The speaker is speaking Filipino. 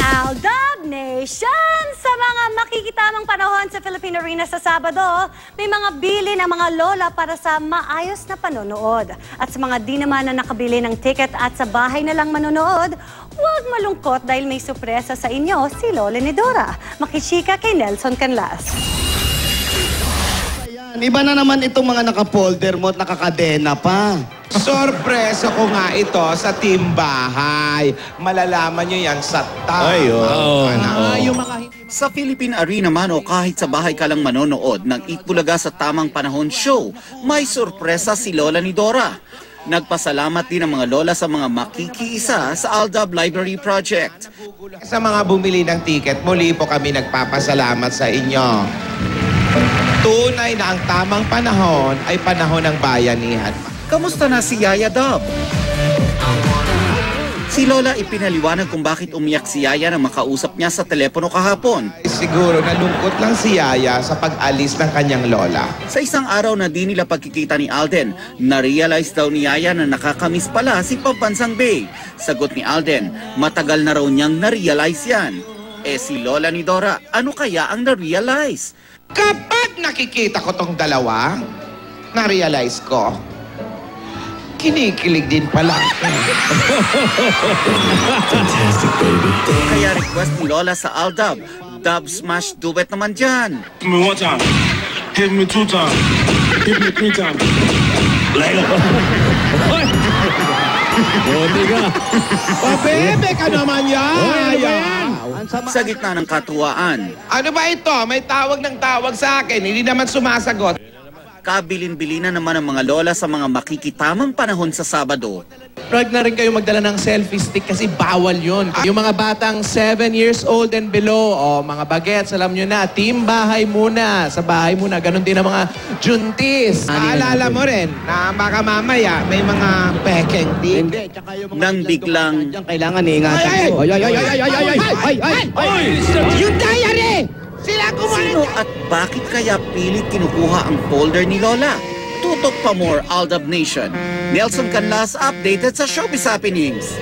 Aldab Nation! Sa mga makikitamang panahon sa Philippine Arena sa Sabado, may mga bili ng mga lola para sa maayos na panonood. At sa mga di naman na nakabili ng ticket at sa bahay na lang manonood, huwag malungkot dahil may sorpresa sa inyo si Lola ni Dora. Makishika kay Nelson Canlas. Iba na naman itong mga naka-folder mo at nakakadena pa. Sorpresa ko nga ito sa Team Bahay. Malalaman nyo yan sa Sa Philippine Arena man o kahit sa bahay ka lang manonood ng Itbulaga sa Tamang Panahon show, may sorpresa si Lola ni Dora. Nagpasalamat din ang mga lola sa mga makikiisa sa Aldab Library Project. Sa mga bumili ng ticket, muli po kami nagpapasalamat sa inyo. Tunay na ang tamang panahon ay panahon ng bayanihan. Kamusta na si Yaya Dub? Si Lola ipinaliwanag kung bakit umiyak si Yaya nang makausap niya sa telepono kahapon. Siguro nalungkot lang si Yaya sa pag-alis ng kanyang lola. Sa isang araw na di nila pagkikita ni Alden, na-realize daw ni Yaya na nakakamiss pala si Pambansang Bay. Sagot ni Alden, matagal na raw niyang na-realize yan. Si Lola ni Dora, ano kaya ang na-realize? Kapag nakikita ko tong dalawa, na-realize ko, kinikilig din pala. Fantastic, baby. Kaya request ni Lola sa Aldab, Dub Smash Duet naman dyan. Hit me one time. Hit me two times. Hit me three times. Layla. Buti ka. Pabebe ka naman yan! Sa gitna ng katuwaan, Ano ba ito? May tawag ng tawag sa akin. Hindi naman sumasagot. kabilin-bilinan naman ang mga lola sa mga makikitamang panahon sa Sabado. Huwag na rin kayo magdala ng selfie stick kasi bawal yun. Yung mga batang 7 years old and below, mga bagets, alam nyo na, team bahay muna. Sa bahay muna. Ganon din ang mga juntis. Maalala mo rin na baka mamaya may mga pekeng din. Nang biglang, Kailangan ingatan ko. Yung diary! Sila kumain! sino at bakit kaya pilit kinukuha ang folder ni Lola? Tutok pa more Aldab Nation. Nelson Canlas updated sa Showbiz Happenings.